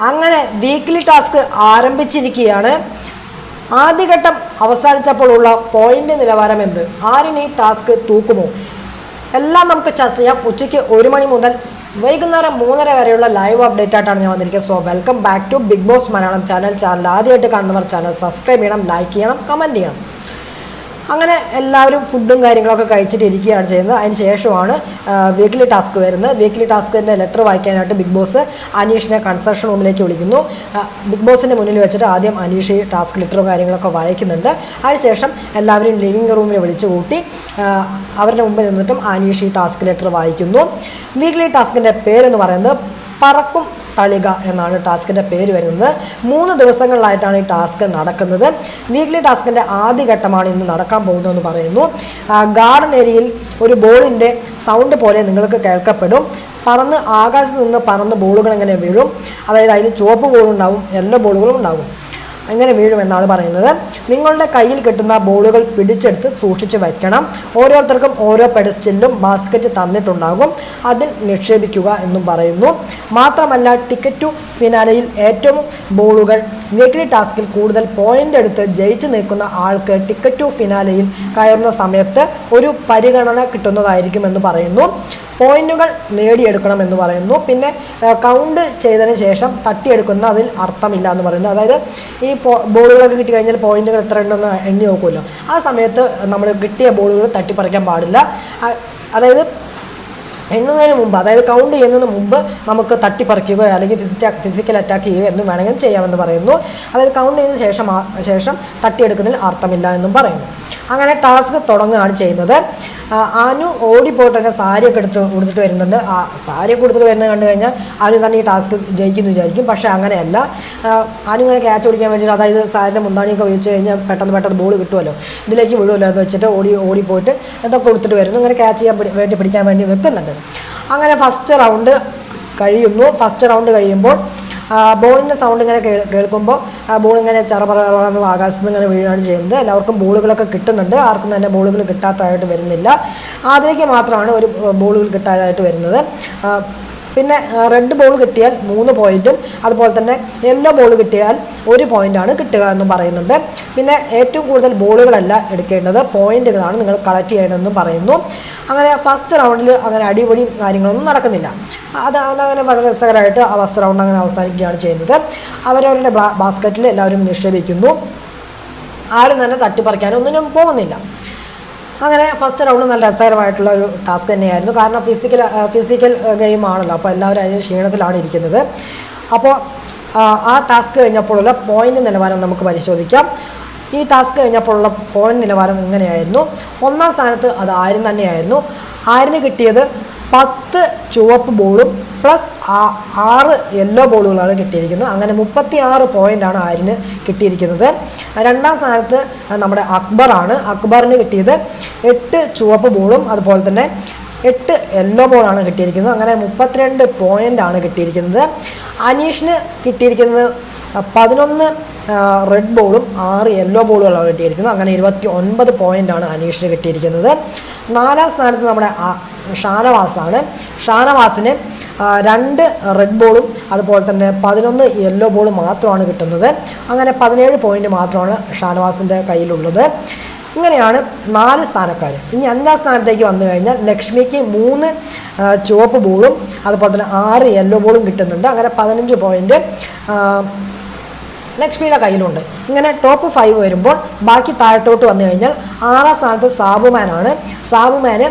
അങ്ങനെ weekly task ആരംഭിച്ചിരിക്കുകയാണ്. ആദ്യഘട്ടം അവസാനിച്ചപ്പോഴുള്ള പോയിന്റ് നിലവാരം എന്ത്? ആരിന് ഈ ടാസ്ക് തൂക്കുമോ? എല്ലാം നമുക്ക് ചർച്ച ചെയ്യാം. ഉച്ചയ്ക്ക് 1 മണി മുതൽ വൈകുന്നേരം 3:30 വരെയുള്ള ലൈവ് അപ്ഡേറ്റ് ആയിട്ടാണ് ഞാൻ വന്നിരിക്കുന്നത്. So welcome back to Bigg Boss Malayalam channel ആദ്യമായിട്ട് കാണുന്നവർ ചാനൽ സബ്സ്ക്രൈബ് ചെയ്യണം, ലൈക്ക് ചെയ്യണം, കമൻറ്റ് ചെയ്യണം. അങ്ങനെ എല്ലാവരും ഫുഡും കാര്യങ്ങളൊക്കെ കഴിച്ചിട്ട് ഇരിക്കുകയാണ് ചെയ്യുന്നത്. അതിന് ശേഷമാണ് വീക്ക്ലി ടാസ്ക് വരുന്നത്. വീക്ക്ലി ടാസ്കിൻ്റെ ലെറ്റർ വായിക്കാനായിട്ട് ബിഗ് ബോസ് അനീഷിനെ കൺസ്ട്രക്ഷൻ റൂമിലേക്ക് വിളിക്കുന്നു. ബിഗ് ബോസിൻ്റെ മുന്നിൽ വെച്ചിട്ട് ആദ്യം അനീഷ് ഈ ടാസ്ക് ലെറ്ററും കാര്യങ്ങളൊക്കെ വായിക്കുന്നുണ്ട്. അതിനുശേഷം എല്ലാവരും ലിവിംഗ് റൂമിൽ വിളിച്ചു കൂട്ടി അവരുടെ മുമ്പിൽ നിന്നിട്ടും അനീഷ് ഈ ടാസ്ക് ലെറ്റർ വായിക്കുന്നു. വീക്ക്ലി ടാസ്കിൻ്റെ പേരെന്ന് പറയുന്നത് പറക്കും തളിക എന്നാണ് ടാസ്കിൻ്റെ പേര് വരുന്നത്. 3 ദിവസങ്ങളിലായിട്ടാണ് ഈ ടാസ്ക് നടക്കുന്നത്. വീക്ക്ലി ടാസ്കിൻ്റെ ആദ്യഘട്ടമാണ് ഇന്ന് നടക്കാൻ പോകുന്നതെന്ന് പറയുന്നു. ഗാർഡൻ ഏരിയയിൽ ഒരു ബോളിൻ്റെ സൗണ്ട് പോലെ നിങ്ങൾക്ക് കേൾക്കപ്പെടും. ആകാശത്ത് നിന്ന് പറന്ന് ബോളുകൾ ഇങ്ങനെ വീഴും. അതായത് അതിൽ ചുവപ്പ് ബോളുണ്ടാവും, യെല്ലോ ബോളുകളും ഉണ്ടാവും. അങ്ങനെ വീഴുമെന്നാണ് പറയുന്നത്. നിങ്ങളുടെ കയ്യിൽ കിട്ടുന്ന ബോളുകൾ പിടിച്ചെടുത്ത് സൂക്ഷിച്ച് വയ്ക്കണം. ഓരോരുത്തർക്കും ഓരോ പെഡസ്റ്റലിലും ബാസ്ക്കറ്റ് തന്നിട്ടുണ്ടാകും, അതിൽ നിക്ഷേപിക്കുക എന്നും പറയുന്നു. മാത്രമല്ല ടിക്കറ്റ് ടു ഫിനാലയിൽ ഏറ്റവും ബോളുകൾ വീക്ക്ലി ടാസ്കിൽ കൂടുതൽ പോയിന്റ് എടുത്ത് ജയിച്ചു നിൽക്കുന്ന ആൾക്ക് ടിക്കറ്റ് ടു ഫിനാലയിൽ കയറുന്ന സമയത്ത് ഒരു പരിഗണന കിട്ടുന്നതായിരിക്കുമെന്ന് പറയുന്നു. പോയിന്റുകൾ നേടിയെടുക്കണം എന്ന് പറയുന്നു. പിന്നെ കൗണ്ട് ചെയ്തതിന് ശേഷം തട്ടിയെടുക്കുന്ന അതിൽ അർത്ഥമില്ല എന്ന് പറയുന്നു. അതായത് ഈ ബോളുകളൊക്കെ കിട്ടി കഴിഞ്ഞാൽ പോയിന്റുകൾ എത്ര ഉണ്ടെന്ന് എണ്ണി നോക്കുമല്ലോ. ആ സമയത്ത് നമ്മൾ കിട്ടിയ ബോളുകൾ തട്ടിപ്പറിക്കാൻ പാടില്ല. അതായത് എണ്ണുന്നതിന് മുമ്പ്, അതായത് കൗണ്ട് ചെയ്യുന്നതിന് മുമ്പ് നമുക്ക് തട്ടിപ്പറിക്കുകയോ അല്ലെങ്കിൽ ഫിസിക്കൽ അറ്റാക്ക് ചെയ്യുകയോ എന്നും വേണമെങ്കിലും ചെയ്യാമെന്ന് പറയുന്നു. അതായത് കൗണ്ട് ചെയ്തതിന് ശേഷം തട്ടിയെടുക്കുന്നതിൽ അർത്ഥമില്ല എന്നും പറയുന്നു. അങ്ങനെ ടാസ്ക് തുടങ്ങുകയാണ് ചെയ്യുന്നത്. അനു ഓടിപ്പോയിട്ട് തന്നെ സാരിയൊക്കെ കൊടുത്തിട്ട് വരുന്നുണ്ട്. ആ സാരിയൊക്കെ കൊടുത്തിട്ട് വരുന്നത് കണ്ടു കഴിഞ്ഞാൽ അനു തന്നെ ഈ ടാസ്ക് ജയിക്കുന്നു വിചാരിക്കും. പക്ഷേ അങ്ങനെയല്ല. അനു ഇങ്ങനെ ക്യാച്ച് ഓടിക്കാൻ വേണ്ടിയിട്ട്, അതായത് സാരിൻ്റെ മുന്താണിയൊക്കെ ഉപയോഗിച്ച് കഴിഞ്ഞാൽ പെട്ടെന്ന് ബോൾ കിട്ടുമല്ലോ, ഇതിലേക്ക് വീഴുമല്ലോ എന്ന് വെച്ചിട്ട് ഓടിപ്പോയിട്ട് എന്തൊക്കെ കൊടുത്തിട്ട് വരുന്നു. ഇങ്ങനെ ക്യാച്ച് ചെയ്യാൻ പിടിക്കാൻ വേണ്ടി നിൽക്കുന്നുണ്ട്. അങ്ങനെ ഫസ്റ്റ് റൗണ്ട് കഴിയുമ്പോൾ ബോളിൻ്റെ സൗണ്ട് ഇങ്ങനെ കേൾക്കുമ്പോൾ ബോൾ ഇങ്ങനെ ചറപറന്ന് ആകാശത്ത് നിന്ന് ഇങ്ങനെ വീഴാണ് ചെയ്യുന്നത്. എല്ലാവർക്കും ബോളുകളൊക്കെ കിട്ടുന്നുണ്ട്. ആർക്കും തന്നെ ബോളുകൾ കിട്ടാത്തതായിട്ട് വരുന്നില്ല. അതിലേക്ക് മാത്രമാണ് ഒരു ബോളുകൾ കിട്ടാതായിട്ട് വരുന്നത്. പിന്നെ റെഡ് ബോൾ കിട്ടിയാൽ 3 പോയിന്റും അതുപോലെ തന്നെ യെല്ലോ ബോൾ കിട്ടിയാൽ 1 പോയിന്റാണ് കിട്ടുക എന്ന് പറയുന്നുണ്ട്. പിന്നെ ഏറ്റവും കൂടുതൽ ബോളുകളല്ല എടുക്കേണ്ടത്, പോയിന്റുകളാണ് നിങ്ങൾ കളക്ട് ചെയ്യണമെന്ന് പറയുന്നു. അങ്ങനെ ഫസ്റ്റ് റൗണ്ടിൽ അങ്ങനെ അടിപൊളിയും കാര്യങ്ങളൊന്നും നടക്കുന്നില്ല. അതങ്ങനെ വളരെ രസകരമായിട്ട് ആ ഫസ്റ്റ് റൗണ്ട് അങ്ങനെ അവസാനിക്കുകയാണ് ചെയ്യുന്നത്. അവരവരുടെ ബാസ്ക്കറ്റിൽ എല്ലാവരും നിക്ഷേപിക്കുന്നു. ആരും തന്നെ തട്ടിപ്പറിക്കാനൊന്നിനും പോകുന്നില്ല. അങ്ങനെ ഫസ്റ്റ് റൗണ്ട് നല്ല രസകരമായിട്ടുള്ള ഒരു ടാസ്ക് തന്നെയായിരുന്നു. കാരണം ഫിസിക്കൽ ഗെയിം ആണല്ലോ, അപ്പോൾ എല്ലാവരും അതിന് ക്ഷീണത്തിലാണ് ഇരിക്കുന്നത്. അപ്പോൾ ആ ടാസ്ക് കഴിഞ്ഞപ്പോഴുള്ള പോയിന്റ് നിലവാരം നമുക്ക് പരിശോധിക്കാം. ഈ ടാസ്ക് കഴിഞ്ഞപ്പോഴുള്ള പോയിന്റ് നിലവാരം ഇങ്ങനെയായിരുന്നു. 1-ാം സ്ഥാനത്ത് അത് ആര്യൻ തന്നെയായിരുന്നു. ആര്യന് കിട്ടിയത് 10 ചുവപ്പ് ബോളും പ്ലസ് 6 യെല്ലോ ബോളുകളാണ് കിട്ടിയിരിക്കുന്നത്. അങ്ങനെ 36 പോയിൻ്റാണ് ആര്യന് കിട്ടിയിരിക്കുന്നത്. 2-ാം സ്ഥാനത്ത് നമ്മുടെ അക്ബറാണ്. അക്ബറിന് കിട്ടിയത് 8 ചുവപ്പ് ബോളും അതുപോലെ തന്നെ 8 യെല്ലോ ബോളാണ് കിട്ടിയിരിക്കുന്നത്. അങ്ങനെ 32 പോയിൻ്റാണ് കിട്ടിയിരിക്കുന്നത്. അനീഷിന് കിട്ടിയിരിക്കുന്നത് 11 റെഡ് ബോളും 6 യെല്ലോ ബോളുകളാണ് കിട്ടിയിരിക്കുന്നത്. അങ്ങനെ 29 പോയിൻ്റാണ് അനീഷിന് കിട്ടിയിരിക്കുന്നത്. 4-ാം സ്ഥാനത്ത് നമ്മുടെ ഷാനവാസാണ്. ഷാനവാസിന് 2 റെഡ് ബോളും അതുപോലെ തന്നെ 11 യെല്ലോ ബോളും മാത്രമാണ് കിട്ടുന്നത്. അങ്ങനെ 17 പോയിന്റ് മാത്രമാണ് ഷാനവാസിൻ്റെ കയ്യിലുള്ളത്. ഇങ്ങനെയാണ് 4 സ്ഥാനക്കാർ. ഇനി 5-ാം സ്ഥാനത്തേക്ക് വന്നു കഴിഞ്ഞാൽ ലക്ഷ്മിക്ക് 3 ചുവപ്പ് ബോളും അതുപോലെ തന്നെ 6 യെല്ലോ ബോളും കിട്ടുന്നുണ്ട്. അങ്ങനെ 15 പോയിന്റ് ലക്ഷ്മിയുടെ കയ്യിലുണ്ട്. ഇങ്ങനെ ടോപ്പ് 5 വരുമ്പോൾ ബാക്കി താഴത്തോട്ട് വന്നു കഴിഞ്ഞാൽ 6-ാം സ്ഥാനത്ത് സാബുമാനാണ്. സാബുമാന്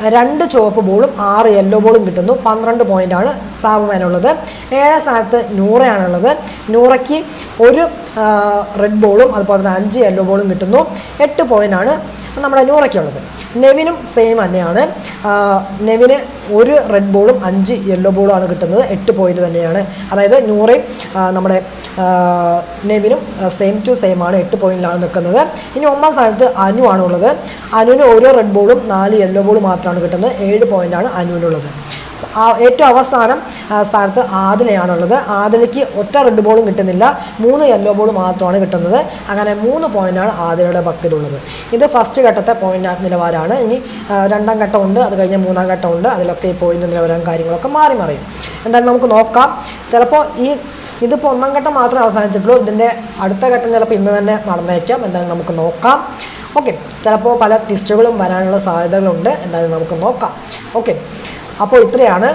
2 ചുവപ്പ് ബോളും 6 യെല്ലോ ബോളും കിട്ടുന്നു. 12 പോയിൻ്റാണ് സാബുമാനുള്ളത്. 7-ാം സ്ഥാനത്ത് നൂറയാണുള്ളത്. നൂറയ്ക്ക് 1 റെഡ് ബോളും അതുപോലെ തന്നെ 5 യെല്ലോ ബോളും കിട്ടുന്നു. 8 പോയിൻ്റാണ് നമ്മുടെ നൂറയ്ക്കുള്ളത്. നെവിനും സെയിം തന്നെയാണ്. നെവിന് 1 റെഡ് ബോളും 5 യെല്ലോ ബോളുമാണ് കിട്ടുന്നത്. 8 പോയിന്റ് തന്നെയാണ്. അതായത് നൂറയും നമ്മുടെ നെവിനും സെയിം ടു സെയിം ആണ്, 8 പോയിന്റിലാണ് നിൽക്കുന്നത്. ഇനി 9-ാം സ്ഥാനത്ത് അനു ആണുള്ളത്. അനുവിന് 1 റെഡ് ബോളും 4 യെല്ലോ ബോളും മാത്രമാണ് കിട്ടുന്നത്. 7 പോയിന്റാണ് അനുവിനുള്ളത്. ഏറ്റവും അവസാനം സ്ഥാനത്ത് ആദിലയാണുള്ളത്. ആദിലയ്ക്ക് 1 റെഡ് ബോളും കിട്ടുന്നില്ല, 3 യെല്ലോ ബോൾ മാത്രമാണ് കിട്ടുന്നത്. അങ്ങനെ 3 പോയിന്റാണ് ആദിലയുടെ പക്കലുള്ളത്. ഇത് ഫസ്റ്റ് ഘട്ടത്തെ പോയിന്റ് നിലവാരമാണ്. ഇനി 2-ാം ഘട്ടമുണ്ട്, അത് കഴിഞ്ഞ് 3-ാം ഘട്ടമുണ്ട്. അതിലൊക്കെ ഈ പോയിന്റ് നിലവാരം കാര്യങ്ങളൊക്കെ മാറി മറിയും. എന്തായാലും നമുക്ക് നോക്കാം. ചിലപ്പോൾ ഈ ഇതിപ്പോൾ ഒന്നാം ഘട്ടം മാത്രമേ അവസാനിച്ചിട്ടുള്ളൂ. ഇതിൻ്റെ അടുത്ത ഘട്ടം ചിലപ്പോൾ ഇന്ന് തന്നെ നടന്നേക്കാം. എന്തായാലും നമുക്ക് നോക്കാം. ഓക്കെ, ചിലപ്പോൾ പല ടെസ്റ്റുകളും വരാനുള്ള സാധ്യതകളുണ്ട്. എന്തായാലും നമുക്ക് നോക്കാം. ഓക്കെ, അപ്പോൾ ഇത്രയാണ്.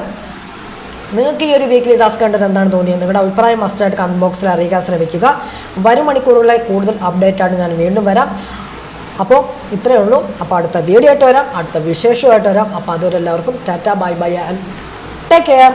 നിങ്ങൾക്ക് ഈ ഒരു വീക്ക്ലി ടാസ്ക് കണ്ടിട്ട് എന്താണ് തോന്നിയത്? നിങ്ങളുടെ അഭിപ്രായം മസ്റ്റായിട്ട് കമൻറ്റ് ബോക്സിൽ അറിയിക്കാൻ ശ്രമിക്കുക. വരും മണിക്കൂറുകളിലെ കൂടുതൽ അപ്ഡേറ്റായിട്ട് ഞാൻ വീണ്ടും വരാം. അപ്പോൾ ഇത്രയേ ഉള്ളൂ. അപ്പോൾ അടുത്ത വീഡിയോ ആയിട്ട് വരാം, അടുത്ത വിശേഷമായിട്ട് വരാം. അപ്പോൾ അതുവരെ എല്ലാവർക്കും Tata, bye bye and take care.